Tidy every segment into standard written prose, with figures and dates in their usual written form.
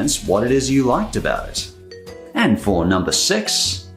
experience what it is you liked about it. And for number 6,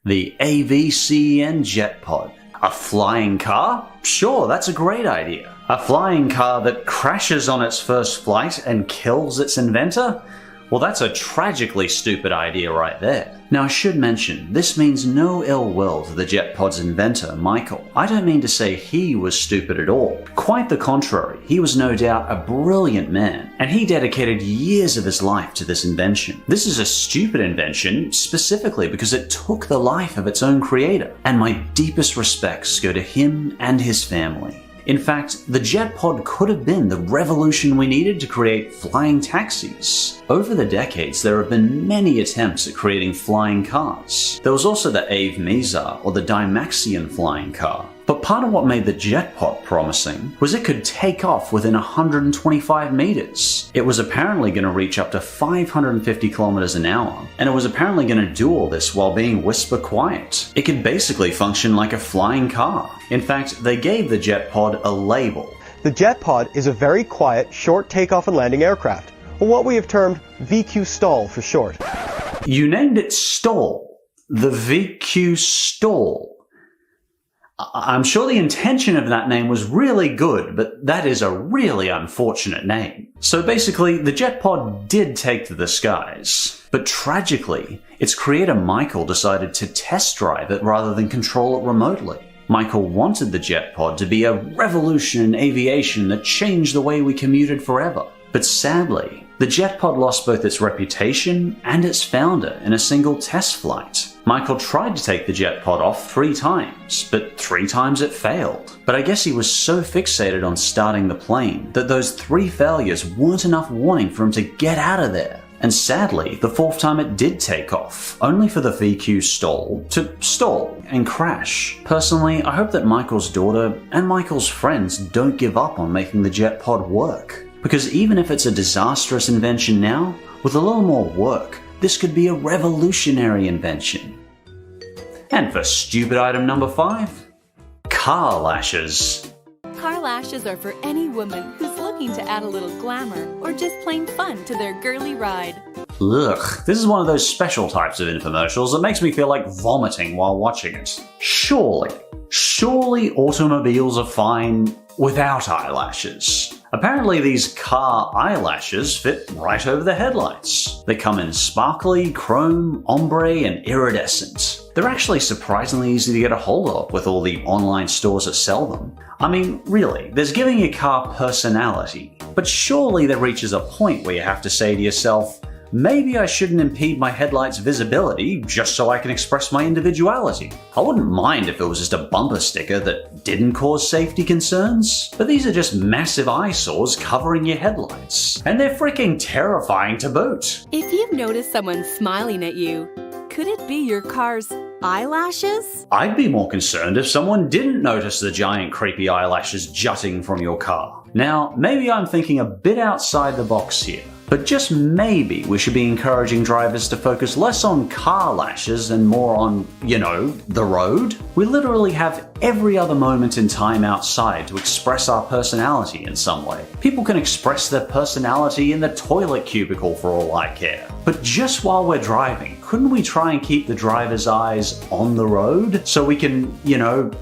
the AVCEN JetPod. A flying car? Sure, that's a great idea. A flying car that crashes on its first flight and kills its inventor? Well, that's a tragically stupid idea right there. Now, I should mention, this means no ill will to the JetPod's inventor, Michael. I don't mean to say he was stupid at all. Quite the contrary, he was no doubt a brilliant man, and he dedicated years of his life to this invention. This is a stupid invention, specifically because it took the life of its own creator, and my deepest respects go to him and his family. In fact, the JetPod could have been the revolution we needed to create flying taxis. Over the decades, there have been many attempts at creating flying cars. There was also the Ave Mizar, or the Dymaxion flying car. But part of what made the JetPod promising was it could take off within 125 meters. It was apparently going to reach up to 550 kilometers an hour, and it was apparently going to do all this while being whisper quiet. It could basically function like a flying car. In fact, they gave the JetPod a label. The JetPod is a very quiet, short takeoff and landing aircraft, or what we have termed VQ STOL for short. You named it STOL. The VQ STOL. I'm sure the intention of that name was really good, but that is a really unfortunate name. So basically, the JetPod did take to the skies. But tragically, its creator Michael decided to test drive it rather than control it remotely. Michael wanted the JetPod to be a revolution in aviation that changed the way we commuted forever. But sadly, the JetPod lost both its reputation and its founder in a single test flight. Michael tried to take the JetPod off 3 times, but 3 times it failed. But I guess he was so fixated on starting the plane that those 3 failures weren't enough warning for him to get out of there. And sadly, the 4th time it did take off, only for the VQ STOL to stall and crash. Personally, I hope that Michael's daughter and Michael's friends don't give up on making the JetPod work. Because even if it's a disastrous invention now, with a little more work, this could be a revolutionary invention. And for stupid item number 5, car lashes. Car lashes are for any woman who's looking to add a little glamour or just plain fun to their girly ride. Ugh, this is one of those special types of infomercials that makes me feel like vomiting while watching it. Surely automobiles are fine without eyelashes. Apparently these car eyelashes fit right over the headlights. They come in sparkly, chrome, ombre, and iridescent. They're actually surprisingly easy to get a hold of with all the online stores that sell them. I mean, really, there's giving your car personality, but surely there reaches a point where you have to say to yourself, maybe I shouldn't impede my headlights' visibility just so I can express my individuality. I wouldn't mind if it was just a bumper sticker that didn't cause safety concerns, but these are just massive eyesores covering your headlights. And they're freaking terrifying to boot. If you've noticed someone smiling at you, could it be your car's eyelashes? I'd be more concerned if someone didn't notice the giant creepy eyelashes jutting from your car. Now, maybe I'm thinking a bit outside the box here. But just maybe we should be encouraging drivers to focus less on car lashes and more on, the road. We literally have every other moment in time outside to express our personality in some way. People can express their personality in the toilet cubicle for all I care. But just while we're driving, couldn't we try and keep the driver's eyes on the road so we can,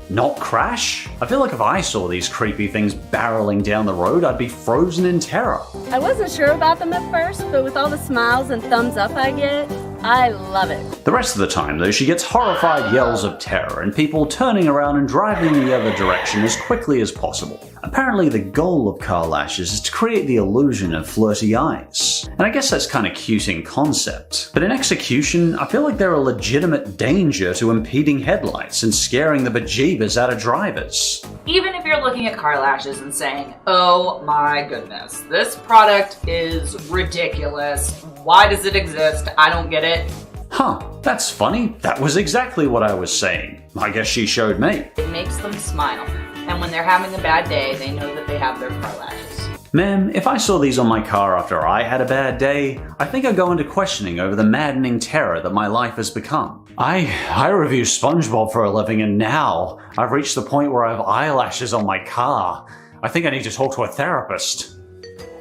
not crash? I feel like if I saw these creepy things barreling down the road, I'd be frozen in terror. I wasn't sure about them at first, but with all the smiles and thumbs up I get, I love it. The rest of the time, though, she gets horrified yells of terror and people turning around and driving the other direction as quickly as possible. Apparently, the goal of car lashes is to create the illusion of flirty eyes. And I guess that's kind of cute in concept. But in execution, I feel like they're a legitimate danger to impeding headlights and scaring the bejeebers out of drivers. Even if you're looking at car lashes and saying, oh my goodness, this product is ridiculous. Why does it exist? I don't get it. Huh, that's funny. That was exactly what I was saying. I guess she showed me. It makes them smile. And when they're having a bad day, they know that they have their car lashes. Ma'am, if I saw these on my car after I had a bad day, I think I'd go into questioning over the maddening terror that my life has become. I review SpongeBob for a living, and now I've reached the point where I have eyelashes on my car. I think I need to talk to a therapist.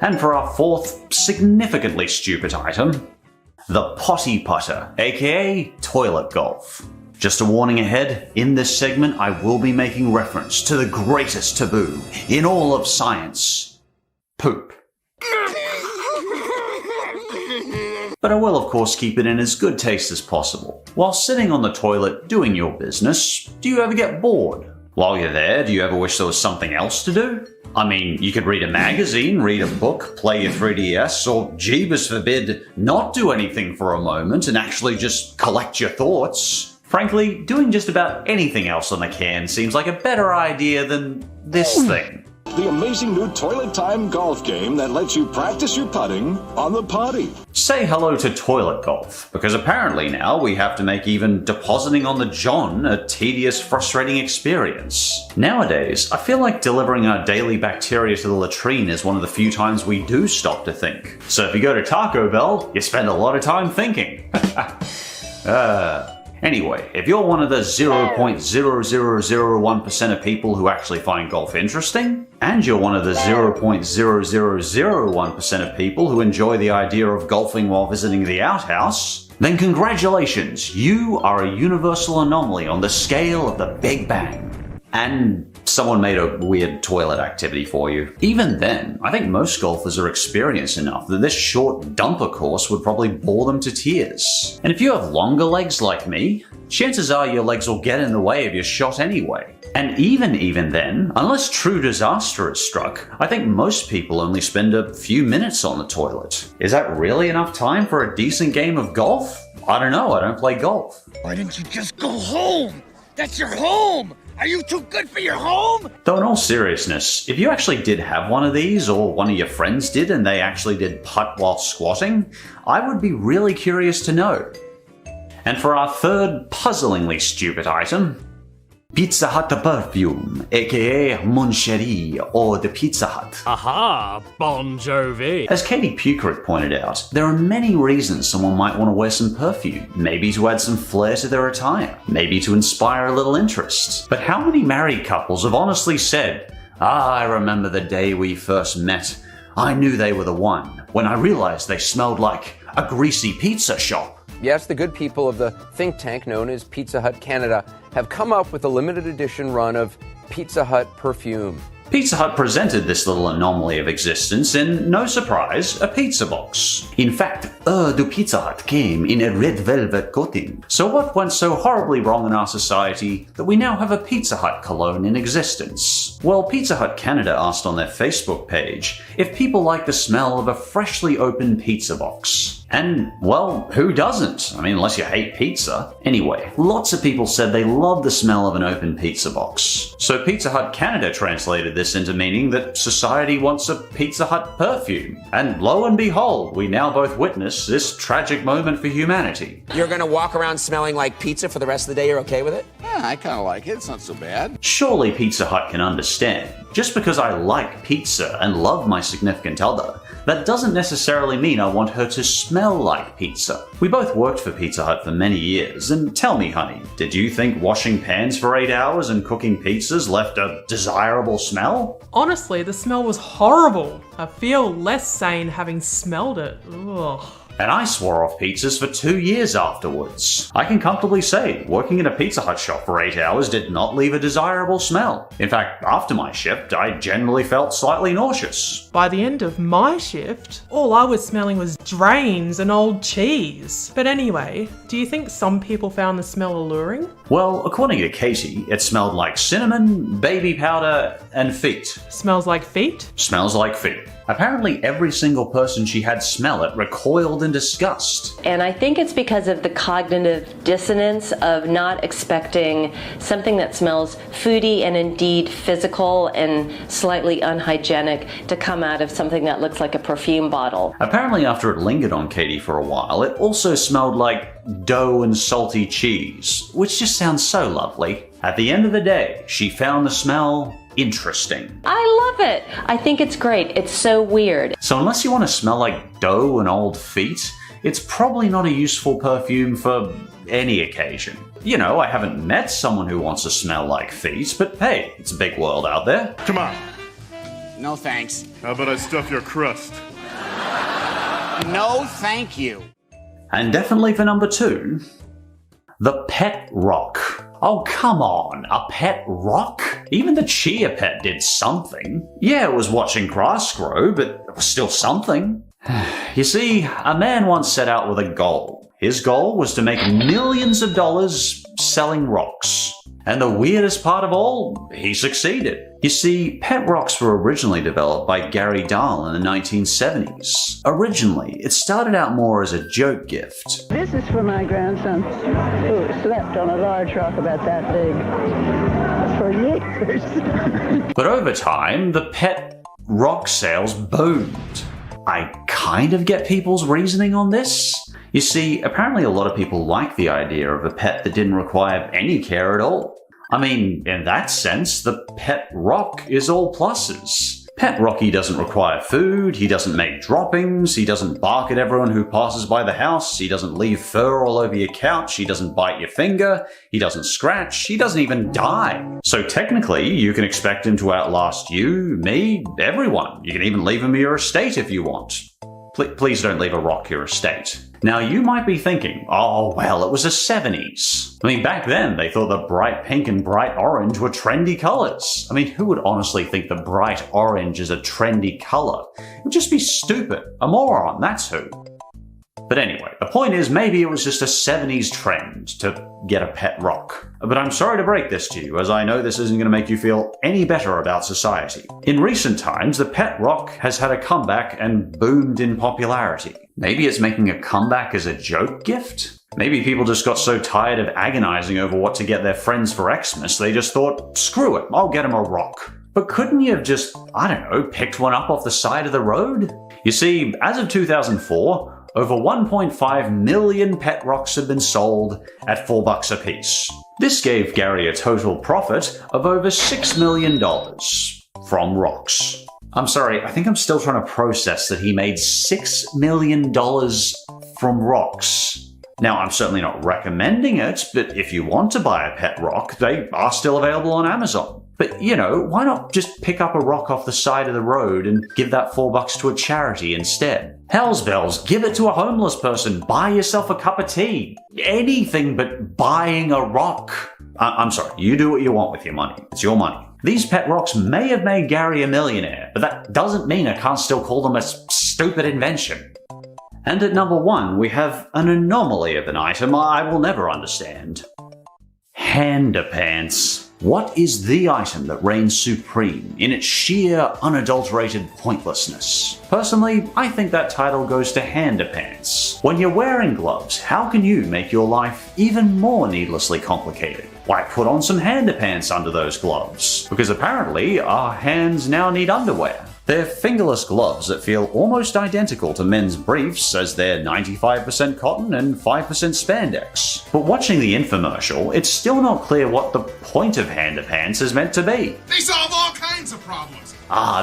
And for our fourth, significantly stupid item, the potty putter, aka toilet golf. Just a warning ahead, in this segment I will be making reference to the greatest taboo in all of science: poop. But I will of course keep it in as good taste as possible. While sitting on the toilet doing your business, do you ever get bored? While you're there, do you ever wish there was something else to do? I mean, you could read a magazine, read a book, play your 3DS, or jeebus forbid, not do anything for a moment and actually just collect your thoughts. Frankly, doing just about anything else on the can seems like a better idea than this thing. The amazing new Toilet Time golf game that lets you practice your putting on the potty. Say hello to toilet golf, because apparently now we have to make even depositing on the John a tedious, frustrating experience. Nowadays, I feel like delivering our daily bacteria to the latrine is one of the few times we do stop to think. So if you go to Taco Bell, you spend a lot of time thinking. Anyway, if you're one of the 0.0001% of people who actually find golf interesting, and you're one of the 0.0001% of people who enjoy the idea of golfing while visiting the outhouse, then congratulations, you are a universal anomaly on the scale of the Big Bang. And someone made a weird toilet activity for you. Even then, I think most golfers are experienced enough that this short dumper course would probably bore them to tears. And if you have longer legs like me, chances are your legs will get in the way of your shot anyway. And even then, unless true disaster is struck, I think most people only spend a few minutes on the toilet. Is that really enough time for a decent game of golf? I don't know, I don't play golf. Why didn't you just go home? That's your home! Are you too good for your home? Though in all seriousness, if you actually did have one of these, or one of your friends did and they actually did putt while squatting, I would be really curious to know. And for our third puzzlingly stupid item, Pizza Hut perfume, aka Mon Chéri, or the Pizza Hut. Aha, Bon Jovi. As Katie Pukerick pointed out, there are many reasons someone might want to wear some perfume. Maybe to add some flair to their attire, maybe to inspire a little interest. But how many married couples have honestly said, I remember the day we first met. I knew they were the one, when I realized they smelled like a greasy pizza shop. Yes, the good people of the think tank known as Pizza Hut Canada have come up with a limited edition run of Pizza Hut perfume. Pizza Hut presented this little anomaly of existence in, no surprise, a pizza box. In fact, the Pizza Hut came in a red velvet coating. So what went so horribly wrong in our society that we now have a Pizza Hut cologne in existence? Well, Pizza Hut Canada asked on their Facebook page if people like the smell of a freshly opened pizza box. And, well, who doesn't? I mean, unless you hate pizza. Anyway, lots of people said they love the smell of an open pizza box. So Pizza Hut Canada translated this into meaning that society wants a Pizza Hut perfume. And lo and behold, we now both witness this tragic moment for humanity. You're gonna walk around smelling like pizza for the rest of the day, you're okay with it? Yeah, I kind of like it. It's not so bad. Surely Pizza Hut can understand. Just because I like pizza and love my significant other, that doesn't necessarily mean I want her to smell like pizza. We both worked for Pizza Hut for many years, and tell me, honey, did you think washing pans for 8 hours and cooking pizzas left a desirable smell? Honestly, the smell was horrible. I feel less sane having smelled it. Ugh. And I swore off pizzas for 2 years afterwards. I can comfortably say, working in a Pizza Hut shop for 8 hours did not leave a desirable smell. In fact, after my shift, I generally felt slightly nauseous. By the end of my shift, all I was smelling was drains and old cheese. But anyway, do you think some people found the smell alluring? Well, according to Katie, it smelled like cinnamon, baby powder, and feet. Smells like feet? Smells like feet. Apparently every single person she had smell it recoiled in disgust. And I think it's because of the cognitive dissonance of not expecting something that smells foody and indeed physical and slightly unhygienic to come out of something that looks like a perfume bottle. Apparently after it lingered on Katie for a while, it also smelled like dough and salty cheese, which just sounds so lovely. At the end of the day, she found the smell interesting. I love it. I think it's great. It's so weird. So unless you want to smell like dough and old feet, it's probably not a useful perfume for any occasion. You know, I haven't met someone who wants to smell like feet, but hey, it's a big world out there. Come on. No thanks. How about I stuff your crust? No thank you. And definitely for number 2, the pet rock. Oh, come on, a pet rock? Even the Chia Pet did something. Yeah, it was watching grass grow, but it was still something. You see, a man once set out with a goal. His goal was to make millions of dollars selling rocks. And the weirdest part of all, he succeeded. You see, pet rocks were originally developed by Gary Dahl in the 1970s. Originally, it started out more as a joke gift. This is for my grandson who slept on a large rock about that big for years. But over time, the pet rock sales boomed. I kind of get people's reasoning on this. You see, apparently a lot of people like the idea of a pet that didn't require any care at all. I mean, in that sense, the pet rock is all pluses. Pet Rocky doesn't require food, he doesn't make droppings, he doesn't bark at everyone who passes by the house, he doesn't leave fur all over your couch, he doesn't bite your finger, he doesn't scratch, he doesn't even die. So technically, you can expect him to outlast you, me, everyone. You can even leave him your estate if you want. Please don't leave a rock your estate. Now you might be thinking, oh well, it was the 70s. I mean, back then they thought the bright pink and bright orange were trendy colors. I mean, who would honestly think the bright orange is a trendy color? It would just be stupid. A moron, that's who. But anyway, the point is maybe it was just a 70s trend to get a pet rock. But I'm sorry to break this to you, as I know this isn't going to make you feel any better about society. In recent times, the pet rock has had a comeback and boomed in popularity. Maybe it's making a comeback as a joke gift? Maybe people just got so tired of agonizing over what to get their friends for Xmas, they just thought, screw it, I'll get them a rock. But couldn't you have just, I don't know, picked one up off the side of the road? You see, as of 2004, over 1.5 million pet rocks have been sold at $4 a piece. This gave Gary a total profit of over $6 million from rocks. I'm sorry, I think I'm still trying to process that he made $6 million from rocks. Now, I'm certainly not recommending it, but if you want to buy a pet rock, they are still available on Amazon. But, you know, why not just pick up a rock off the side of the road and give that $4 to a charity instead? Hell's bells, give it to a homeless person, buy yourself a cup of tea. Anything but buying a rock. I'm sorry, you do what you want with your money. It's your money. These pet rocks may have made Gary a millionaire, but that doesn't mean I can't still call them a stupid invention. And at number 1, we have an anomaly of an item I will never understand. Handapants. What is the item that reigns supreme in its sheer, unadulterated pointlessness? Personally, I think that title goes to Handapants. When you're wearing gloves, how can you make your life even more needlessly complicated? Why put on some Handapants under those gloves? Because apparently our hands now need underwear. They're fingerless gloves that feel almost identical to men's briefs, as they're 95% cotton and 5% spandex. But watching the infomercial, it's still not clear what the point of Handapants is meant to be. They solve all kinds of problems.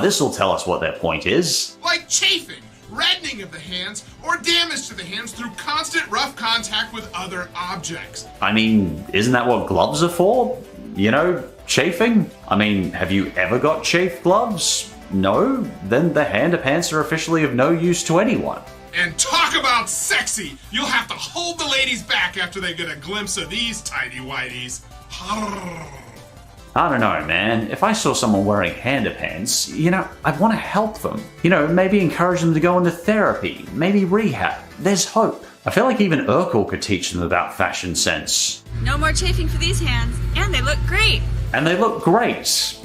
This'll tell us what their point is. Like chafing, reddening of the hands, or damage to the hands through constant rough contact with other objects. I mean, isn't that what gloves are for? You know, chafing? I mean, have you ever got chafed gloves? No? Then the Handapants are officially of no use to anyone. And talk about sexy! You'll have to hold the ladies back after they get a glimpse of these tighty-whities. I don't know, man. If I saw someone wearing Handapants, you know, I'd want to help them. You know, maybe encourage them to go into therapy, maybe rehab. There's hope. I feel like even Urkel could teach them about fashion sense. No more chafing for these hands, and they look great. And they look great.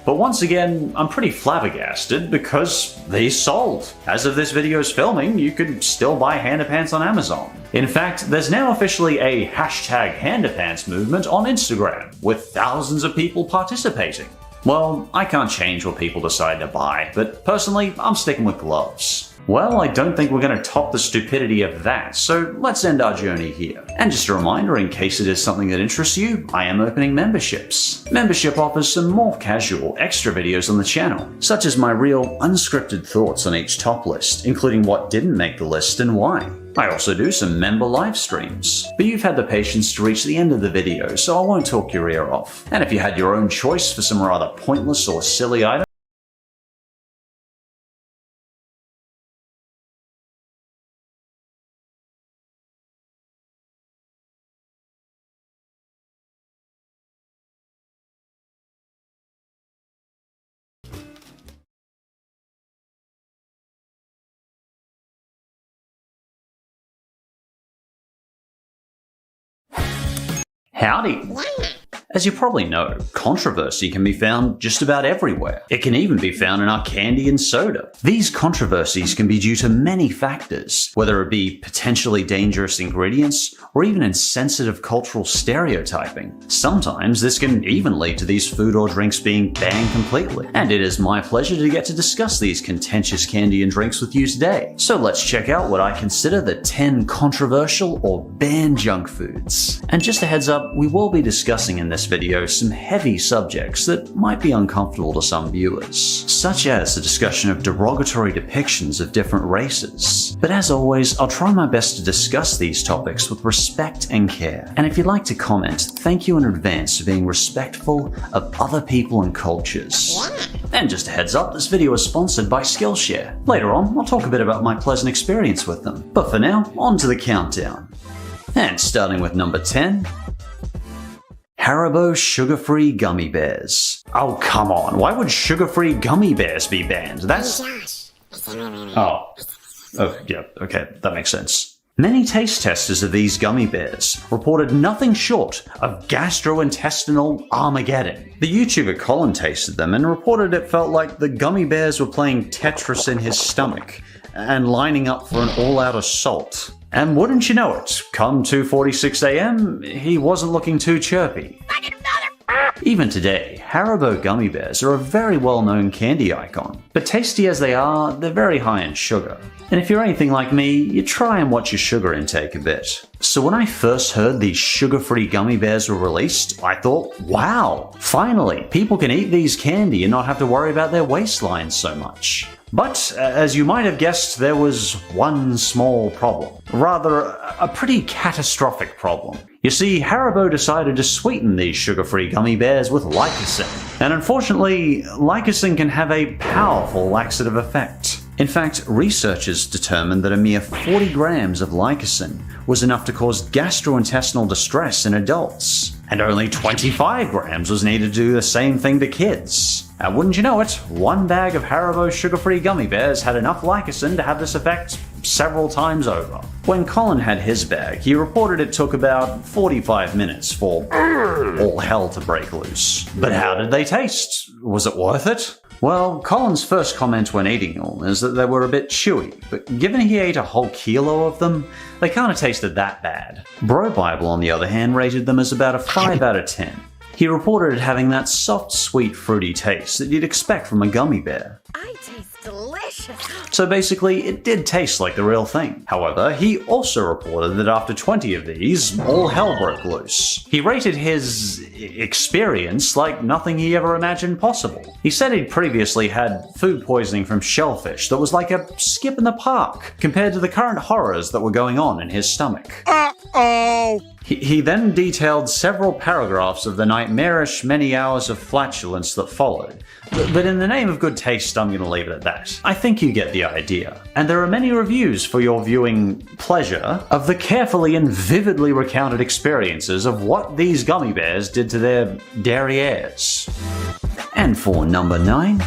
But once again, I'm pretty flabbergasted because these sold. As of this video's filming, you could still buy Handapants on Amazon. In fact, there's now officially a #Handapants movement on Instagram, with thousands of people participating. Well, I can't change what people decide to buy, but personally, I'm sticking with gloves. Well, I don't think we're going to top the stupidity of that, so let's end our journey here. And just a reminder, in case it is something that interests you, I am opening memberships. Membership offers some more casual, extra videos on the channel, such as my real, unscripted thoughts on each top list, including what didn't make the list and why. I also do some member live streams. But you've had the patience to reach the end of the video, so I won't talk your ear off. And if you had your own choice for some rather pointless or silly items, Howdy! As you probably know, controversy can be found just about everywhere. It can even be found in our candy and soda. These controversies can be due to many factors, whether it be potentially dangerous ingredients or even insensitive cultural stereotyping. Sometimes this can even lead to these food or drinks being banned completely. And it is my pleasure to get to discuss these contentious candy and drinks with you today. So let's check out what I consider the 10 controversial or banned junk foods. And just a heads up, we will be discussing in this video some heavy subjects that might be uncomfortable to some viewers, such as the discussion of derogatory depictions of different races. But as always, I'll try my best to discuss these topics with respect and care. And if you'd like to comment, thank you in advance for being respectful of other people and cultures. And just a heads up, this video is sponsored by Skillshare. Later on, I'll talk a bit about my pleasant experience with them. But for now, on to the countdown. And starting with number 10, Haribo sugar-free gummy bears. Oh, come on. Why would sugar-free gummy bears be banned? That's... Oh, yeah, okay, that makes sense. Many taste testers of these gummy bears reported nothing short of gastrointestinal Armageddon. The YouTuber Colin tasted them and reported it felt like the gummy bears were playing Tetris in his stomach and lining up for an all-out assault. And wouldn't you know it, come 2:46 AM, he wasn't looking too chirpy. Even today, Haribo gummy bears are a very well-known candy icon. But tasty as they are, they're very high in sugar. And if you're anything like me, you try and watch your sugar intake a bit. So when I first heard these sugar-free gummy bears were released, I thought, wow, finally, people can eat these candy and not have to worry about their waistlines so much. But, as you might have guessed, there was one small problem. Rather, a pretty catastrophic problem. You see, Haribo decided to sweeten these sugar-free gummy bears with Lycocin. And unfortunately, Lycocin can have a powerful laxative effect. In fact, researchers determined that a mere 40 grams of Lycocin was enough to cause gastrointestinal distress in adults, and only 25 grams was needed to do the same thing to kids. And wouldn't you know it, one bag of Haribo sugar-free gummy bears had enough Lycocin to have this effect several times over. When Colin had his bag, he reported it took about 45 minutes for all hell to break loose. But how did they taste? Was it worth it? Well, Colin's first comment when eating them is that they were a bit chewy, but given he ate a whole kilo of them, they kinda tasted that bad. Bro Bible, on the other hand, rated them as about a 5 out of 10. He reported it having that soft, sweet, fruity taste that you'd expect from a gummy bear. I taste delicious. So basically, it did taste like the real thing. However, he also reported that after 20 of these, all hell broke loose. He rated his experience like nothing he ever imagined possible. He said he'd previously had food poisoning from shellfish that was like a skip in the park compared to the current horrors that were going on in his stomach. Uh-oh! He then detailed several paragraphs of the nightmarish many hours of flatulence that followed. But in the name of good taste, I'm going to leave it at that. I think you get the idea. And there are many reviews for your viewing pleasure of the carefully and vividly recounted experiences of what these gummy bears did to their derrieres. And for number 9,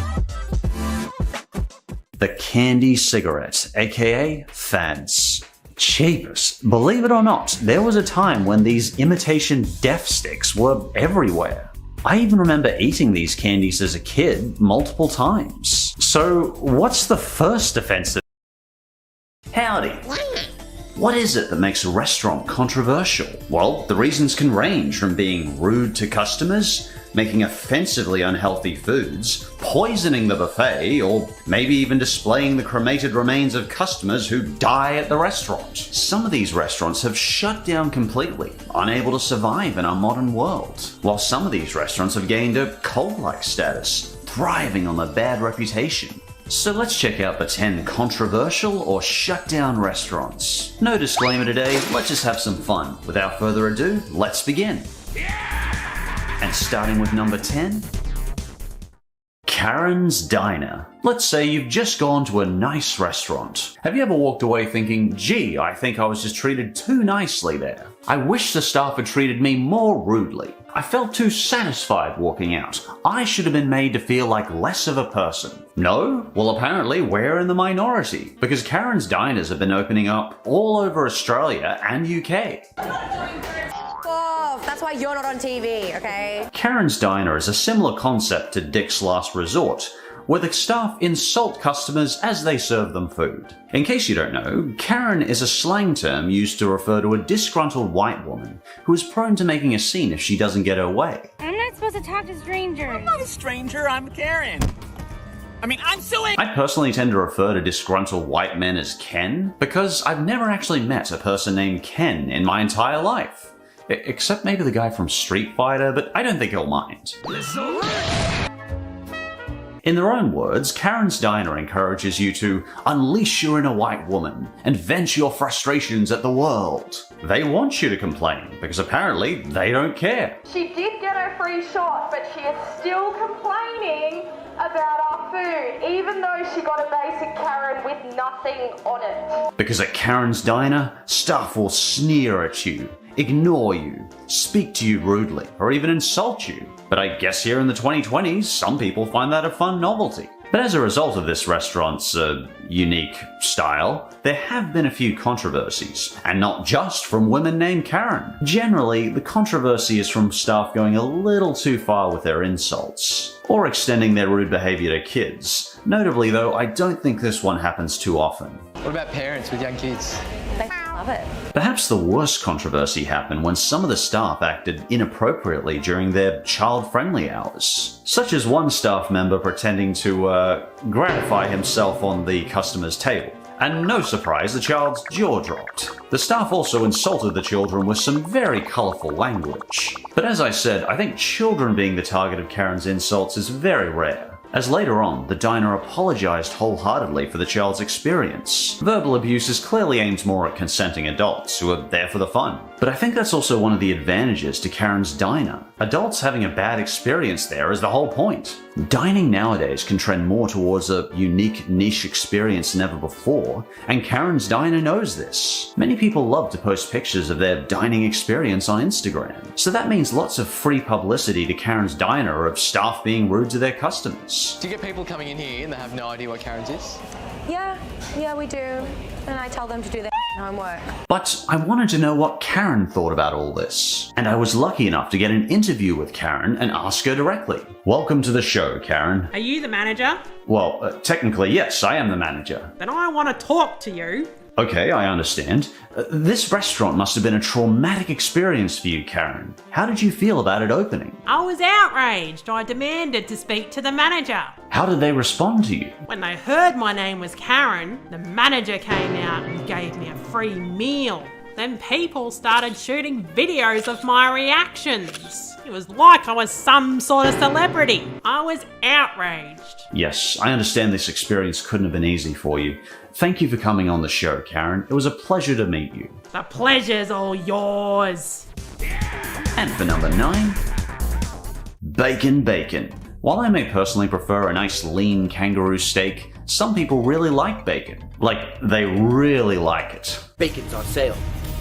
the candy cigarette, aka fads. Cheapest. Believe it or not, there was a time when these imitation Def Sticks were everywhere. I even remember eating these candies as a kid multiple times. So, what's the first offensive? Howdy. What is it that makes a restaurant controversial? Well, the reasons can range from being rude to customers, making offensively unhealthy foods, poisoning the buffet, or maybe even displaying the cremated remains of customers who die at the restaurant. Some of these restaurants have shut down completely, unable to survive in our modern world, while some of these restaurants have gained a cult-like status, thriving on their bad reputation. So let's check out the 10 controversial or shut down restaurants. No disclaimer today, let's just have some fun. Without further ado, let's begin. And starting with number 10, Karen's Diner. Let's say you've just gone to a nice restaurant. Have you ever walked away thinking, gee, I think I was just treated too nicely there. I wish the staff had treated me more rudely. I felt too satisfied walking out. I should have been made to feel like less of a person. No? Well, apparently we're in the minority, because Karen's Diners have been opening up all over Australia and UK. off. That's why you're not on TV, okay? Karen's Diner is a similar concept to Dick's Last Resort, where the staff insult customers as they serve them food. In case you don't know, Karen is a slang term used to refer to a disgruntled white woman who is prone to making a scene if she doesn't get her way. I'm not supposed to talk to strangers. I'm not a stranger, I'm Karen. I'm suing. I personally tend to refer to disgruntled white men as Ken, because I've never actually met a person named Ken in my entire life. Except maybe the guy from Street Fighter, but I don't think he'll mind. In their own words, Karen's Diner encourages you to unleash your inner white woman and vent your frustrations at the world. They want you to complain, because apparently they don't care. She did get her free shot, but she is still complaining about our food, even though she got a basic Karen with nothing on it. Because at Karen's Diner, staff will sneer at you, ignore you, speak to you rudely, or even insult you. But I guess here in the 2020s, some people find that a fun novelty. But as a result of this restaurant's unique style, there have been a few controversies, and not just from women named Karen. Generally, the controversy is from staff going a little too far with their insults, or extending their rude behavior to kids. Notably though, I don't think this one happens too often. What about parents with young kids? They love it. Perhaps the worst controversy happened when some of the staff acted inappropriately during their child-friendly hours, such as one staff member pretending to gratify himself on the customer's table. And no surprise, the child's jaw dropped. The staff also insulted the children with some very colourful language. But as I said, I think children being the target of Karen's insults is very rare, as later on, the diner apologized wholeheartedly for the child's experience. Verbal abuse is clearly aimed more at consenting adults who are there for the fun. But I think that's also one of the advantages to Karen's Diner. Adults having a bad experience there is the whole point. Dining nowadays can trend more towards a unique niche experience than ever before, and Karen's Diner knows this. Many people love to post pictures of their dining experience on Instagram, so that means lots of free publicity to Karen's Diner of staff being rude to their customers. Do you get people coming in here and they have no idea what Karen's is? Yeah, we do. And I tell them to do their homework. But I wanted to know what Karen thought about all this, and I was lucky enough to get an interview with Karen and ask her directly. Welcome to the show, Karen. Are you the manager? Well, technically yes, I am the manager. Then I want to talk to you. Okay, I understand. This restaurant must have been a traumatic experience for you, Karen. How did you feel about it opening? I was outraged. I demanded to speak to the manager. How did they respond to you? When they heard my name was Karen, the manager came out and gave me a free meal. Then people started shooting videos of my reactions. It was like I was some sort of celebrity. I was outraged. Yes, I understand this experience couldn't have been easy for you. Thank you for coming on the show, Karen. It was a pleasure to meet you. The pleasure's all yours. And for number 9, Bacon Bacon. While I may personally prefer a nice lean kangaroo steak, some people really like bacon. Like, they really like it. Bacon's on sale,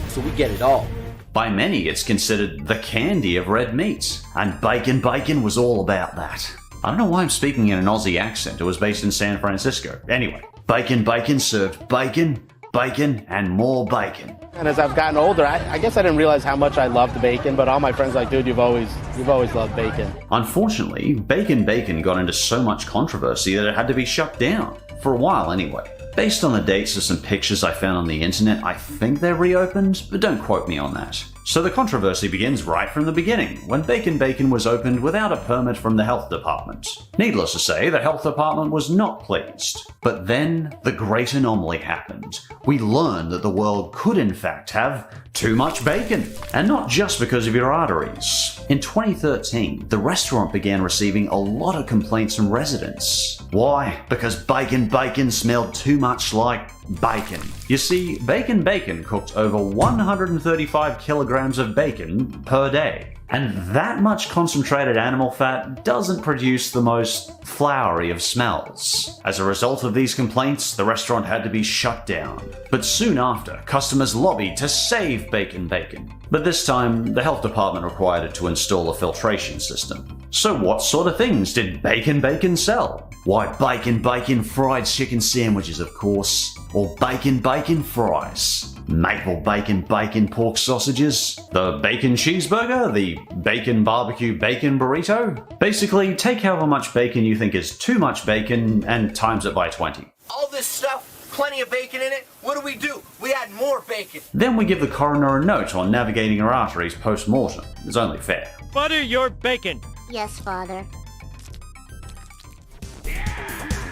so we get it all. By many, it's considered the candy of red meat, and Bacon Bacon was all about that. I don't know why I'm speaking in an Aussie accent. It was based in San Francisco. Anyway, Bacon Bacon served bacon, bacon, and more bacon. And as I've gotten older, I guess I didn't realize how much I loved bacon, but all my friends are like, dude, you've always loved bacon. Unfortunately, Bacon Bacon got into so much controversy that it had to be shut down. For a while anyway. Based on the dates of some pictures I found on the internet, I think they're reopened, but don't quote me on that. So the controversy begins right from the beginning, when Bacon Bacon was opened without a permit from the health department. Needless to say, the health department was not pleased. But then, the great anomaly happened. We learned that the world could in fact have too much bacon. And not just because of your arteries. In 2013, the restaurant began receiving a lot of complaints from residents. Why? Because Bacon Bacon smelled too much like bacon. You see, Bacon Bacon cooked over 135 kilograms of bacon per day. And that much concentrated animal fat doesn't produce the most flowery of smells. As a result of these complaints, the restaurant had to be shut down. But soon after, customers lobbied to save Bacon Bacon. But this time, the health department required it to install a filtration system. So what sort of things did Bacon Bacon sell? Why, Bacon Bacon fried chicken sandwiches, of course. Or Bacon Bacon fries. maple bacon pork sausages, the bacon cheeseburger, the bacon barbecue bacon burrito. Basically, take however much bacon you think is too much bacon and times it by 20. All this stuff, plenty of bacon in it. What do? We add more bacon. Then we give the coroner a note on navigating her arteries post-mortem. It's only fair. Butter your bacon. Yes, Father.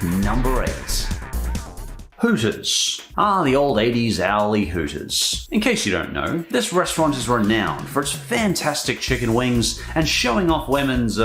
Number 8. Hooters. The old 80s owly Hooters. In case you don't know, this restaurant is renowned for its fantastic chicken wings and showing off women's,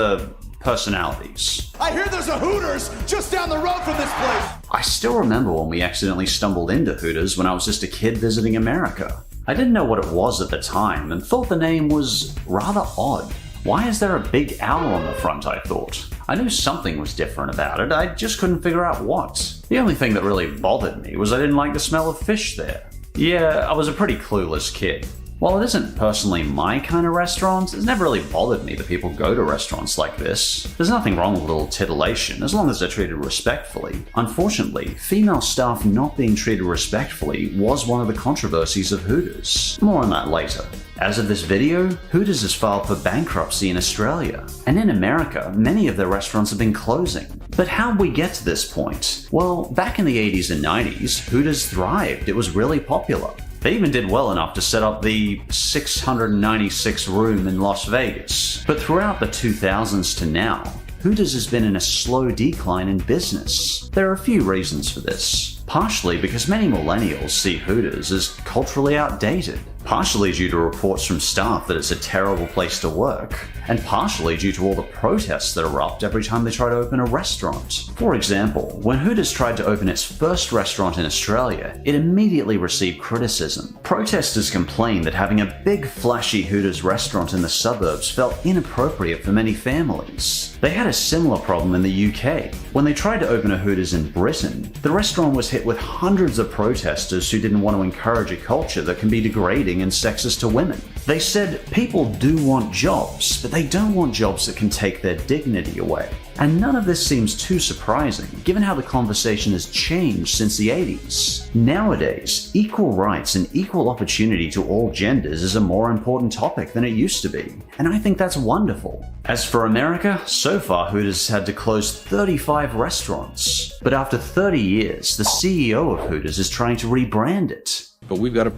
personalities. I hear there's a Hooters just down the road from this place! I still remember when we accidentally stumbled into Hooters when I was just a kid visiting America. I didn't know what it was at the time and thought the name was rather odd. Why is there a big owl on the front, I thought. I knew something was different about it, I just couldn't figure out what. The only thing that really bothered me was I didn't like the smell of fish there. Yeah, I was a pretty clueless kid. While it isn't personally my kind of restaurant, it's never really bothered me that people go to restaurants like this. There's nothing wrong with a little titillation, as long as they're treated respectfully. Unfortunately, female staff not being treated respectfully was one of the controversies of Hooters. More on that later. As of this video, Hooters has filed for bankruptcy in Australia, and in America, many of their restaurants have been closing. But how'd we get to this point? Well, back in the 80s and 90s, Hooters thrived. It was really popular. They even did well enough to set up the 696 room in Las Vegas. But throughout the 2000s to now, Hooters has been in a slow decline in business. There are a few reasons for this. Partially because many millennials see Hooters as culturally outdated. Partially due to reports from staff that it's a terrible place to work, and partially due to all the protests that erupt every time they try to open a restaurant. For example, when Hooters tried to open its first restaurant in Australia, it immediately received criticism. Protesters complained that having a big flashy Hooters restaurant in the suburbs felt inappropriate for many families. They had a similar problem in the UK. When they tried to open a Hooters in Britain, the restaurant was hit with hundreds of protesters who didn't want to encourage a culture that can be degrading and sexist to women. They said people do want jobs, but they don't want jobs that can take their dignity away. And none of this seems too surprising, given how the conversation has changed since the 80s. Nowadays, equal rights and equal opportunity to all genders is a more important topic than it used to be, and I think that's wonderful. As for America, so far Hooters had to close 35 restaurants. But after 30 years, the CEO of Hooters is trying to rebrand it. But we've got to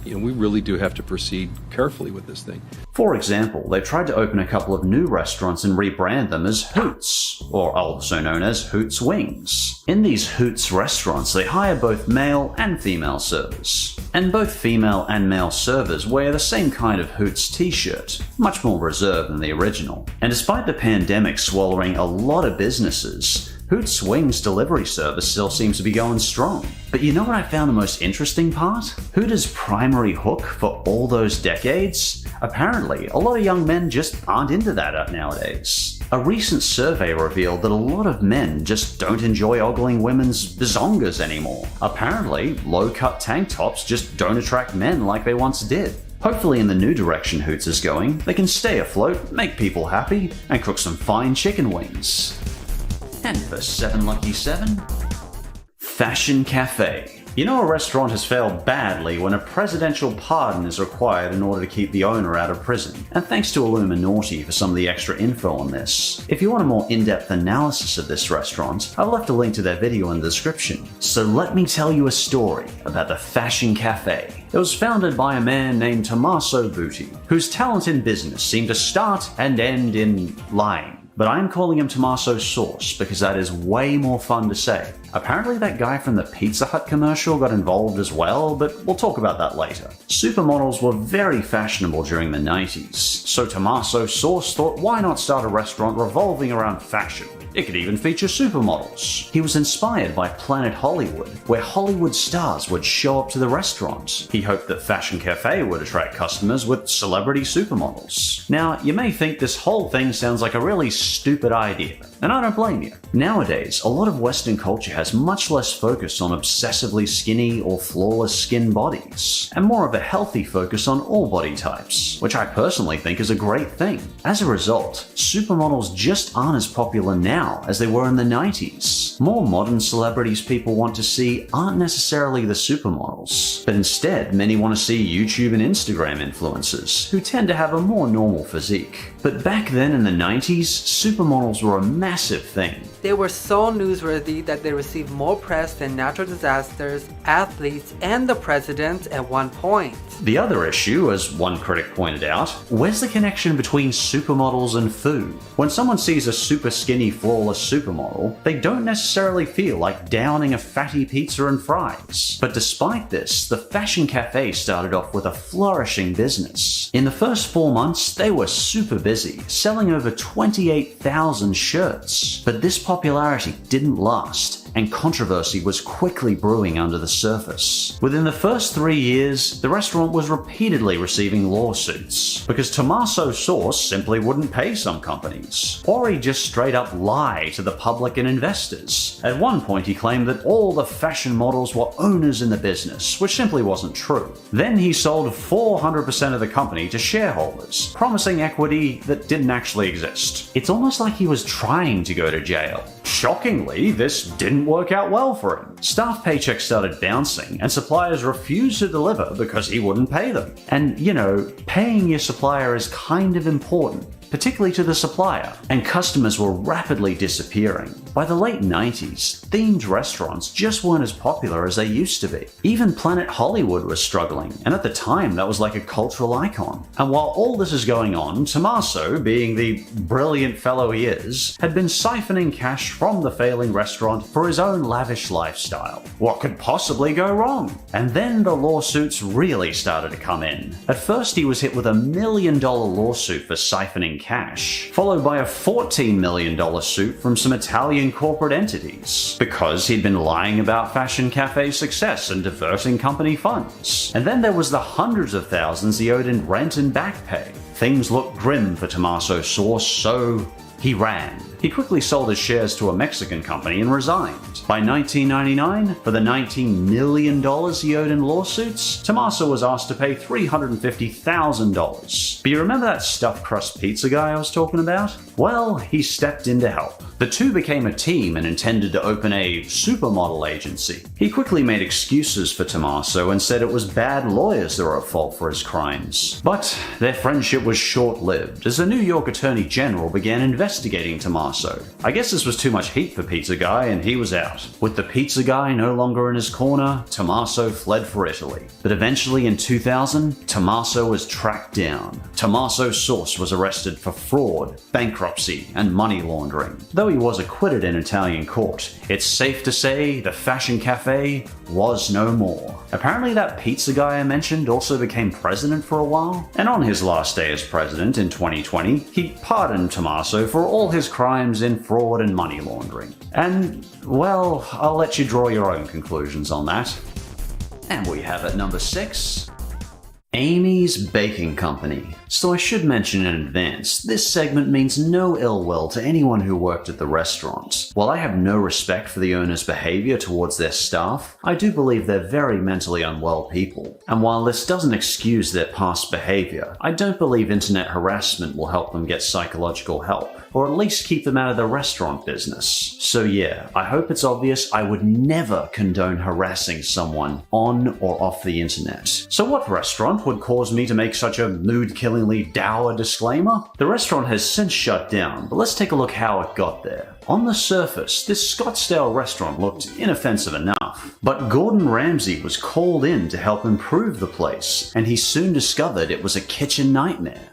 we really do have to proceed carefully with this thing. For example, they've tried to open a couple of new restaurants and rebrand them as Hoots, or also known as Hoots Wings. In these Hoots restaurants, they hire both male and female servers. And both female and male servers wear the same kind of Hoots t-shirt, much more reserved than the original. And despite the pandemic swallowing a lot of businesses, Hoots Wings delivery service still seems to be going strong. But you know what I found the most interesting part? Hooters' primary hook for all those decades? Apparently, a lot of young men just aren't into that nowadays. A recent survey revealed that a lot of men just don't enjoy ogling women's bazongas anymore. Apparently, low-cut tank tops just don't attract men like they once did. Hopefully in the new direction Hoots is going, they can stay afloat, make people happy, and cook some fine chicken wings. And for 7 lucky 7, Fashion Cafe. You know a restaurant has failed badly when a presidential pardon is required in order to keep the owner out of prison. And thanks to Illuminati for some of the extra info on this. If you want a more in-depth analysis of this restaurant, I've left a link to their video in the description. So let me tell you a story about the Fashion Cafe. It was founded by a man named Tommaso Butti, whose talent in business seemed to start and end in lying. But I'm calling him Tommaso Sauce because that is way more fun to say. Apparently that guy from the Pizza Hut commercial got involved as well, but we'll talk about that later. Supermodels were very fashionable during the 90s, so Tommaso Sauce thought why not start a restaurant revolving around fashion? It could even feature supermodels. He was inspired by Planet Hollywood, where Hollywood stars would show up to the restaurant. He hoped that Fashion Cafe would attract customers with celebrity supermodels. Now, you may think this whole thing sounds like a really stupid idea, and I don't blame you. Nowadays, a lot of Western culture has has much less focus on obsessively skinny or flawless skin bodies, and more of a healthy focus on all body types, which I personally think is a great thing. As a result, supermodels just aren't as popular now as they were in the 90s. More modern celebrities people want to see aren't necessarily the supermodels, but instead many want to see YouTube and Instagram influencers, who tend to have a more normal physique. But back then in the 90s, supermodels were a massive thing. They were so newsworthy that they received more press than natural disasters, athletes, and the president at one point. The other issue, as one critic pointed out, where's the connection between supermodels and food? When someone sees a super skinny, flawless supermodel, they don't necessarily feel like downing a fatty pizza and fries. But despite this, the Fashion Cafe started off with a flourishing business. In the first 4 months, they were super busy, selling over 28,000 shirts. But this popularity didn't last, and controversy was quickly brewing under the surface. Within the first 3 years, the restaurant was repeatedly receiving lawsuits because Tommaso Sauce simply wouldn't pay some companies, or he'd just straight up lie to the public and investors. At one point, he claimed that all the fashion models were owners in the business, which simply wasn't true. Then he sold 400% of the company to shareholders, promising equity that didn't actually exist. It's almost like he was trying to go to jail. Shockingly, this didn't work out well for him. Staff paychecks started bouncing, and suppliers refused to deliver because he wouldn't pay them. And, paying your supplier is kind of important, particularly to the supplier, and customers were rapidly disappearing. By the late 90s, themed restaurants just weren't as popular as they used to be. Even Planet Hollywood was struggling, and at the time that was like a cultural icon. And while all this is going on, Tommaso, being the brilliant fellow he is, had been siphoning cash from the failing restaurant for his own lavish lifestyle. What could possibly go wrong? And then the lawsuits really started to come in. At first he was hit with $1 million lawsuit for siphoning cash, followed by a $14 million suit from some Italian corporate entities, because he'd been lying about Fashion Cafe's success and diverting company funds. And then there was the hundreds of thousands he owed in rent and back pay. Things looked grim for Tommaso Sauce, so he ran. He quickly sold his shares to a Mexican company and resigned. By 1999, for the $19 million he owed in lawsuits, Tommaso was asked to pay $350,000. But you remember that stuffed crust pizza guy I was talking about? Well, he stepped in to help. The two became a team and intended to open a supermodel agency. He quickly made excuses for Tommaso and said it was bad lawyers that were at fault for his crimes. But their friendship was short-lived, as the New York Attorney General began investigating Tommaso. I guess this was too much heat for Pizza Guy and he was out. With the Pizza Guy no longer in his corner, Tommaso fled for Italy. But eventually in 2000, Tommaso was tracked down. Tommaso Sauce was arrested for fraud, bankruptcy, and money laundering. Though he was acquitted in Italian court, it's safe to say the Fashion Cafe was no more. Apparently that Pizza Guy I mentioned also became president for a while, and on his last day as president in 2020, he pardoned Tommaso for all his crimes in fraud and money laundering. And, well, I'll let you draw your own conclusions on that. And we have at number 6, Amy's Baking Company. So I should mention in advance, this segment means no ill will to anyone who worked at the restaurant. While I have no respect for the owner's behavior towards their staff, I do believe they're very mentally unwell people. And while this doesn't excuse their past behavior, I don't believe internet harassment will help them get psychological help, or at least keep them out of the restaurant business. So yeah, I hope it's obvious I would never condone harassing someone on or off the internet. So what restaurant would cause me to make such a mood-killingly dour disclaimer? The restaurant has since shut down, but let's take a look how it got there. On the surface, this Scottsdale restaurant looked inoffensive enough, but Gordon Ramsay was called in to help improve the place, and he soon discovered it was a kitchen nightmare.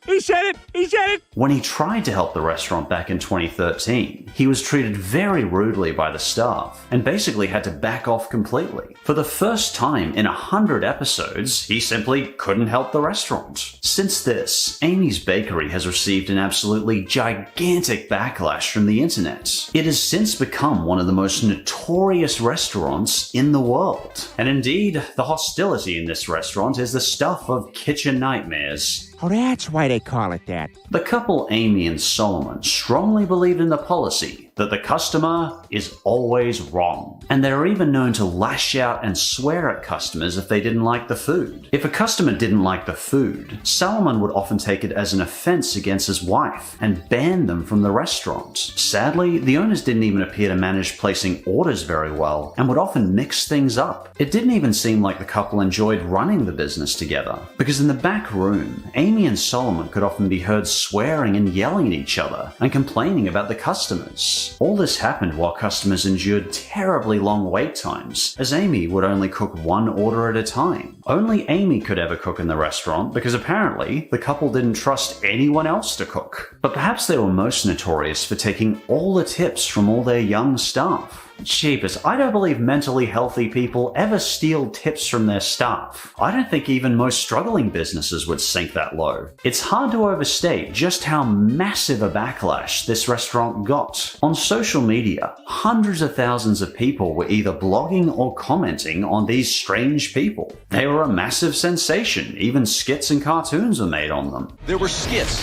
He said it! He said it! When he tried to help the restaurant back in 2013, he was treated very rudely by the staff and basically had to back off completely. For the first time in 100 episodes, he simply couldn't help the restaurant. Since this, Amy's Bakery has received an absolutely gigantic backlash from the internet. It has since become one of the most notorious restaurants in the world. And indeed, the hostility in this restaurant is the stuff of kitchen nightmares. Oh, that's why they call it that. The couple Amy and Solomon strongly believed in the policy, that the customer is always wrong. And they're even known to lash out and swear at customers if they didn't like the food. If a customer didn't like the food, Salomon would often take it as an offense against his wife and ban them from the restaurant. Sadly, the owners didn't even appear to manage placing orders very well and would often mix things up. It didn't even seem like the couple enjoyed running the business together, because in the back room, Amy and Solomon could often be heard swearing and yelling at each other and complaining about the customers. All this happened while customers endured terribly long wait times, as Amy would only cook one order at a time. Only Amy could ever cook in the restaurant because apparently the couple didn't trust anyone else to cook. But perhaps they were most notorious for taking all the tips from all their young staff. Jeepers, I don't believe mentally healthy people ever steal tips from their staff. I don't think even most struggling businesses would sink that low. It's hard to overstate just how massive a backlash this restaurant got. On social media, hundreds of thousands of people were either blogging or commenting on these strange people. They were a massive sensation. Even skits and cartoons were made on them. There were skits.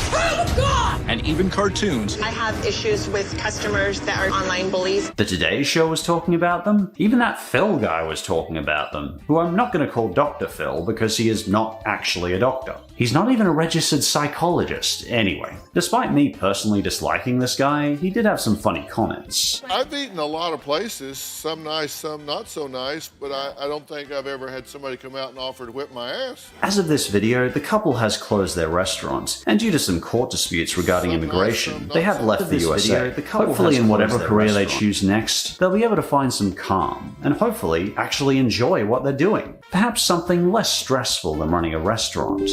And even cartoons. I have issues with customers that are online bullies. The Today Show was talking about them. Even that Phil guy was talking about them, who I'm not going to call Dr. Phil because he is not actually a doctor. He's not even a registered psychologist. Anyway, despite me personally disliking this guy, he did have some funny comments. I've eaten a lot of places, some nice, some not so nice, but I don't think I've ever had somebody come out and offer to whip my ass. As of this video, the couple has closed their restaurant, and due to some court disputes regarding immigration, they have left the USA. Hopefully in whatever career they choose next, they'll be able to find some calm, and hopefully actually enjoy what they're doing. Perhaps something less stressful than running a restaurant.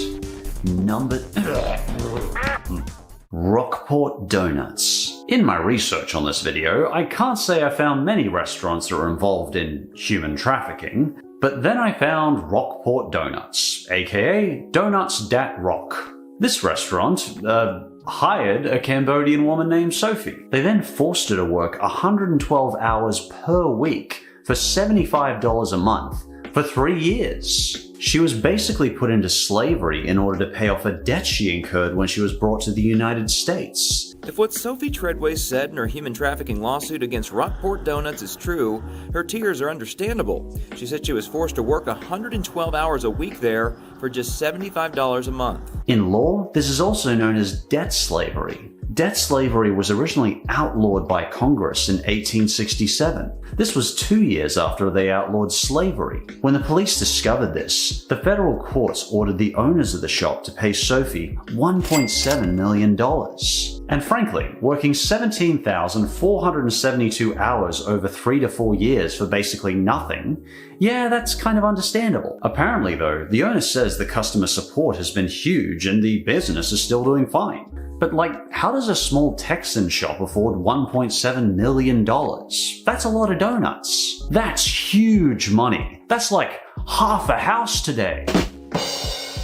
Rockport Donuts. In my research on this video, I can't say I found many restaurants that are involved in human trafficking, but then I found Rockport Donuts, aka Donuts Dat Rock. This restaurant, hired a Cambodian woman named Sophie. They then forced her to work 112 hours per week for $75 a month for 3 years. She was basically put into slavery in order to pay off a debt she incurred when she was brought to the United States. If what Sophie Treadway said in her human trafficking lawsuit against Rockport Donuts is true, her tears are understandable. She said she was forced to work 112 hours a week there for just $75 a month. In law, this is also known as debt slavery. Debt slavery was originally outlawed by Congress in 1867. This was 2 years after they outlawed slavery. When the police discovered this, the federal courts ordered the owners of the shop to pay Sophie $1.7 million. And frankly, working 17,472 hours over 3 to 4 years for basically nothing, yeah, that's kind of understandable. Apparently though, the owner says the customer support has been huge and the business is still doing fine. But how does a small Texan shop afford $1.7 million? That's a lot of donuts. That's huge money. That's like half a house today.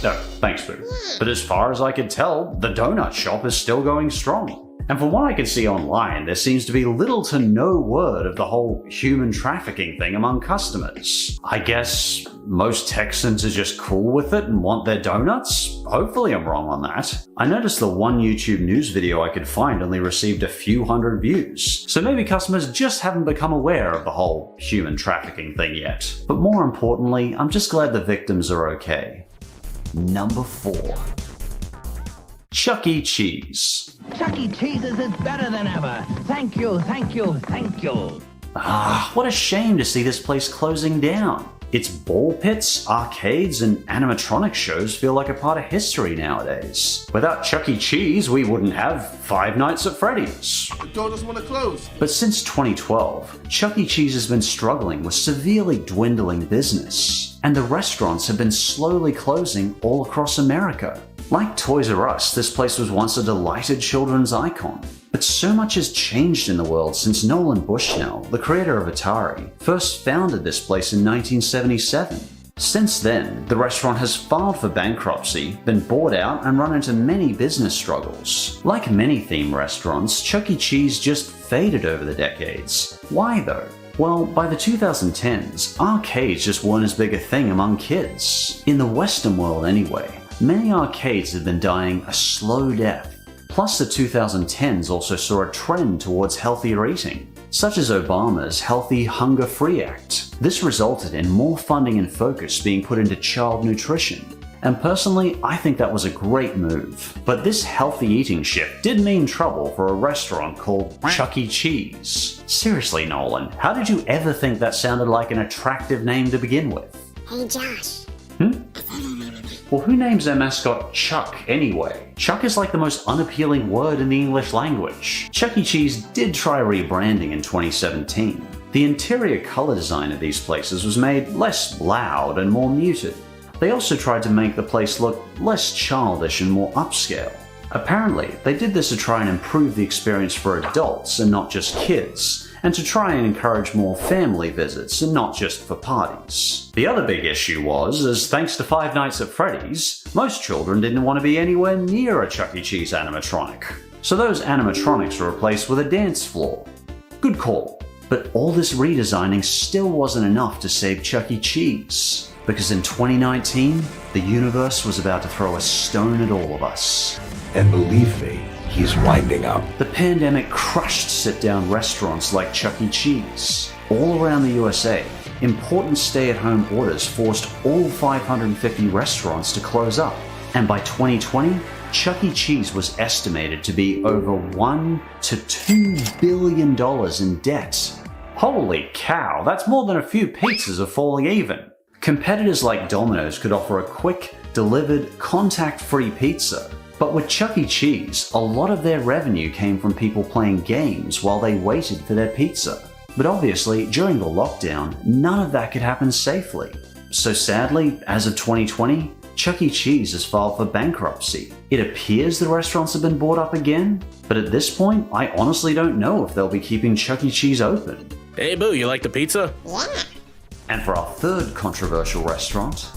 No, thanks, Boo. But as far as I could tell, the donut shop is still going strong. And from what I can see online, there seems to be little to no word of the whole human trafficking thing among customers. I guess most Texans are just cool with it and want their donuts? Hopefully I'm wrong on that. I noticed the one YouTube news video I could find only received a few hundred views, so maybe customers just haven't become aware of the whole human trafficking thing yet. But more importantly, I'm just glad the victims are okay. Number 4. Chuck E. Cheese. Chuck E. Cheese's is better than ever. Thank you, thank you, thank you. What a shame to see this place closing down. Its ball pits, arcades, and animatronic shows feel like a part of history nowadays. Without Chuck E. Cheese, we wouldn't have Five Nights at Freddy's. The door doesn't want to close. But since 2012, Chuck E. Cheese has been struggling with severely dwindling business, and the restaurants have been slowly closing all across America. Like Toys R Us, this place was once a delighted children's icon. But so much has changed in the world since Nolan Bushnell, the creator of Atari, first founded this place in 1977. Since then, the restaurant has filed for bankruptcy, been bought out, and run into many business struggles. Like many theme restaurants, Chuck E. Cheese just faded over the decades. Why though? Well, by the 2010s, arcades just weren't as big a thing among kids. In the Western world anyway. Many arcades have been dying a slow death. Plus, the 2010s also saw a trend towards healthier eating, such as Obama's Healthy Hunger-Free Act. This resulted in more funding and focus being put into child nutrition. And personally, I think that was a great move. But this healthy eating shift did mean trouble for a restaurant called Chuck E. Cheese. Seriously, Nolan, how did you ever think that sounded like an attractive name to begin with? Hey, Josh. Well, who names their mascot Chuck anyway? Chuck is like the most unappealing word in the English language. Chuck E. Cheese did try rebranding in 2017. The interior color design of these places was made less loud and more muted. They also tried to make the place look less childish and more upscale. Apparently, they did this to try and improve the experience for adults and not just kids, and to try and encourage more family visits and not just for parties. The other big issue was, as thanks to Five Nights at Freddy's, most children didn't want to be anywhere near a Chuck E. Cheese animatronic. So those animatronics were replaced with a dance floor. Good call. But all this redesigning still wasn't enough to save Chuck E. Cheese. Because in 2019, the universe was about to throw a stone at all of us. And believe me, he's winding up. The pandemic crushed sit-down restaurants like Chuck E. Cheese. All around the USA, important stay-at-home orders forced all 550 restaurants to close up. And by 2020, Chuck E. Cheese was estimated to be over $1 to $2 billion in debt. Holy cow, that's more than a few pizzas are falling even. Competitors like Domino's could offer a quick, delivered, contact-free pizza. But with Chuck E. Cheese, a lot of their revenue came from people playing games while they waited for their pizza. But obviously, during the lockdown, none of that could happen safely. So sadly, as of 2020, Chuck E. Cheese has filed for bankruptcy. It appears the restaurants have been bought up again, but at this point, I honestly don't know if they'll be keeping Chuck E. Cheese open. Hey Boo, you like the pizza? Yeah. And for our third controversial restaurant,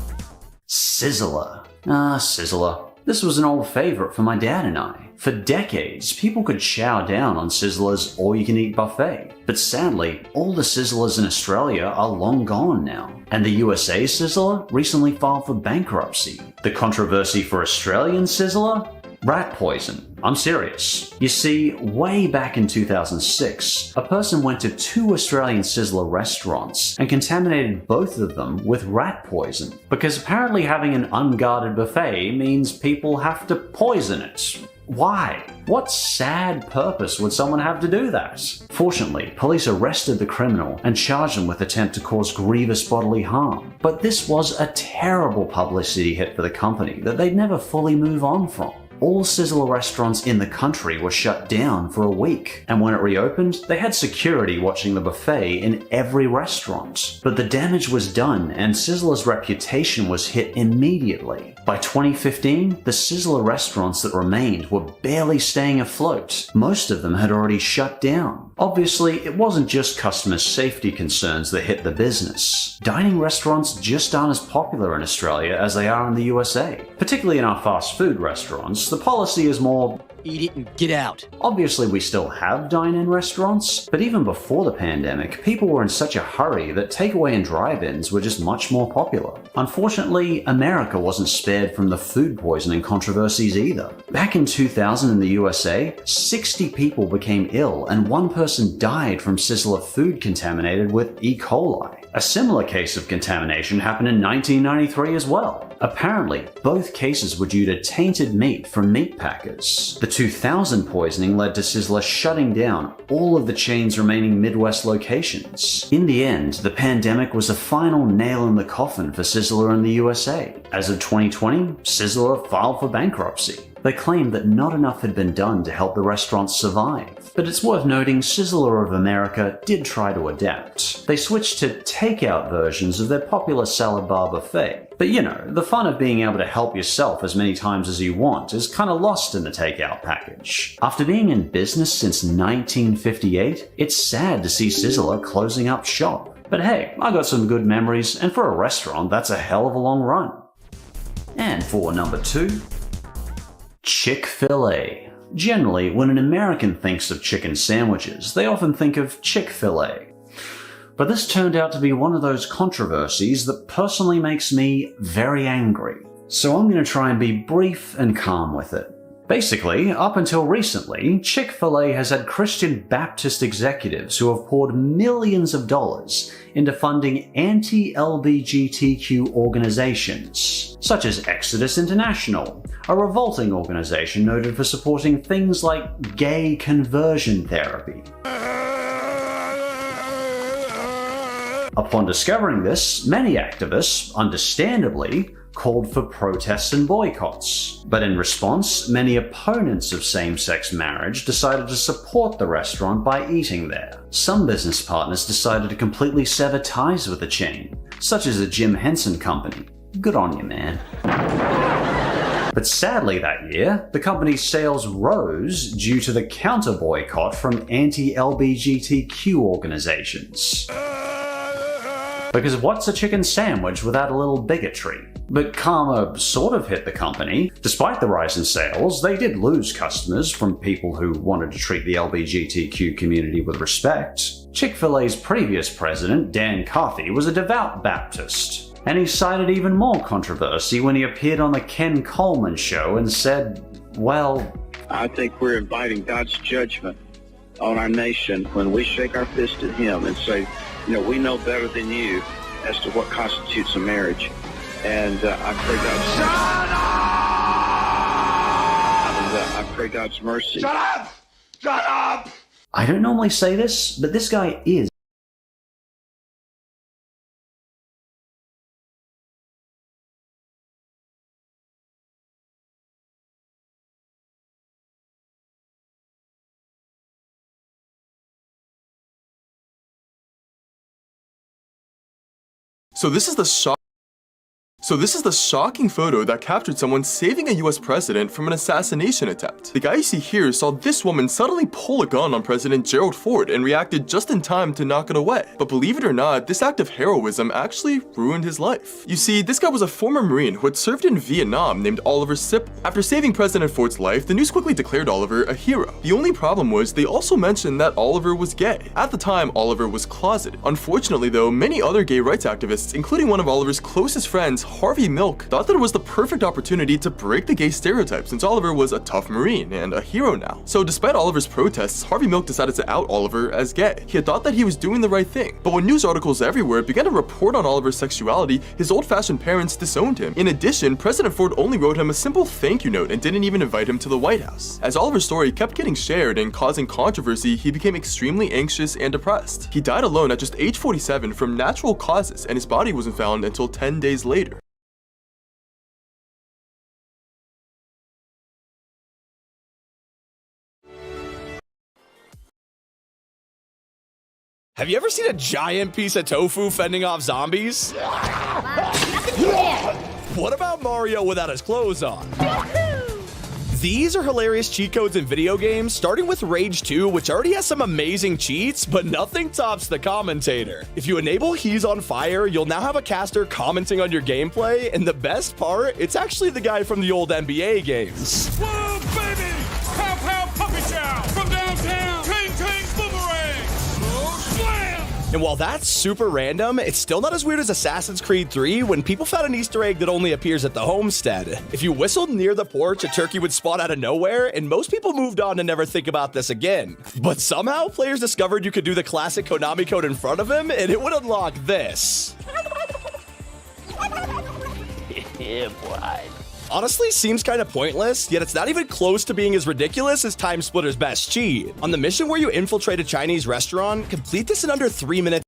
Sizzler. Sizzler. This was an old favorite for my dad and I. For decades, people could chow down on Sizzler's all-you-can-eat buffet. But sadly, all the Sizzlers in Australia are long gone now. And the USA Sizzler recently filed for bankruptcy. The controversy for Australian Sizzler? Rat poison. I'm serious. You see, way back in 2006, a person went to 2 Australian Sizzler restaurants and contaminated both of them with rat poison. Because apparently having an unguarded buffet means people have to poison it. Why? What sad purpose would someone have to do that? Fortunately, police arrested the criminal and charged him with attempt to cause grievous bodily harm. But this was a terrible publicity hit for the company that they'd never fully move on from. All Sizzler restaurants in the country were shut down for a week, and when it reopened, they had security watching the buffet in every restaurant. But the damage was done, and Sizzler's reputation was hit immediately. By 2015, the Sizzler restaurants that remained were barely staying afloat. Most of them had already shut down. Obviously, it wasn't just customer safety concerns that hit the business. Dining restaurants just aren't as popular in Australia as they are in the USA. Particularly in our fast food restaurants, the policy is more eat it and get out. Obviously, we still have dine-in restaurants, but even before the pandemic, people were in such a hurry that takeaway and drive-ins were just much more popular. Unfortunately, America wasn't spared from the food poisoning controversies either. Back in 2000 in the USA, 60 people became ill and 1 person died from Sizzler food contaminated with E. coli. A similar case of contamination happened in 1993 as well. Apparently, both cases were due to tainted meat from meat packers. The 2000 poisoning led to Sizzler shutting down all of the chain's remaining Midwest locations. In the end, the pandemic was the final nail in the coffin for Sizzler in the USA. As of 2020, Sizzler filed for bankruptcy. They claimed that not enough had been done to help the restaurants survive. But it's worth noting Sizzler of America did try to adapt. They switched to takeout versions of their popular salad bar buffet. But you know, the fun of being able to help yourself as many times as you want is kinda lost in the takeout package. After being in business since 1958, it's sad to see Sizzler closing up shop. But hey, I got some good memories, and for a restaurant, that's a hell of a long run. And for number 2, Chick-fil-A. Generally, when an American thinks of chicken sandwiches, they often think of Chick-fil-A. But this turned out to be one of those controversies that personally makes me very angry. So I'm going to try and be brief and calm with it. Basically, up until recently, Chick-fil-A has had Christian Baptist executives who have poured millions of dollars into funding anti-LGBTQ organizations, such as Exodus International, a revolting organization noted for supporting things like gay conversion therapy. Upon discovering this, many activists, understandably, called for protests and boycotts. But in response, many opponents of same-sex marriage decided to support the restaurant by eating there. Some business partners decided to completely sever ties with the chain, such as the Jim Henson Company. Good on you, man. But sadly that year, the company's sales rose due to the counter-boycott from anti-LGBTQ organizations. Because what's a chicken sandwich without a little bigotry? But karma sort of hit the company. Despite the rise in sales, they did lose customers from people who wanted to treat the LGBTQ community with respect. Chick-fil-A's previous president, Dan Carthy, was a devout Baptist, and he cited even more controversy when he appeared on the Ken Coleman Show and said, well, I think we're inviting God's judgment on our nation when we shake our fist at him and say, you know, we know better than you as to what constitutes a marriage. And I pray God's I pray God's mercy. Shut up! Shut up! I don't normally say this, but this guy is. So this is the shocking photo that captured someone saving a US president from an assassination attempt. The guy you see here saw this woman suddenly pull a gun on President Gerald Ford and reacted just in time to knock it away. But believe it or not, this act of heroism actually ruined his life. You see, this guy was a former Marine who had served in Vietnam named Oliver Sipp. After saving President Ford's life, the news quickly declared Oliver a hero. The only problem was they also mentioned that Oliver was gay. At the time, Oliver was closeted. Unfortunately though, many other gay rights activists, including one of Oliver's closest friends, Harvey Milk, thought that it was the perfect opportunity to break the gay stereotype since Oliver was a tough Marine and a hero now. So despite Oliver's protests, Harvey Milk decided to out Oliver as gay. He had thought that he was doing the right thing. But when news articles everywhere began to report on Oliver's sexuality, his old-fashioned parents disowned him. In addition, President Ford only wrote him a simple thank you note and didn't even invite him to the White House. As Oliver's story kept getting shared and causing controversy, he became extremely anxious and depressed. He died alone at just age 47 from natural causes, and his body wasn't found until 10 days later. Have you ever seen a giant piece of tofu fending off zombies? What about Mario without his clothes on? These are hilarious cheat codes in video games, starting with Rage 2, which already has some amazing cheats, but nothing tops the commentator. If you enable He's on Fire, you'll now have a caster commenting on your gameplay, and the best part, it's actually the guy from the old NBA games. Whoa, baby! Pow, pow, puppy chow! From downtown! Ting, ting, boomerang! Oh, slam! And while that's super random, it's still not as weird as Assassin's Creed 3 when people found an Easter egg that only appears at the homestead. If you whistled near the porch, a turkey would spawn out of nowhere, and most people moved on to never think about this again. But somehow, players discovered you could do the classic Konami code in front of him, and it would unlock this. Yeah, boy. Honestly, seems kind of pointless, yet it's not even close to being as ridiculous as Time Splitter's best cheat. On the mission where you infiltrate a Chinese restaurant, complete this in under 3 minutes.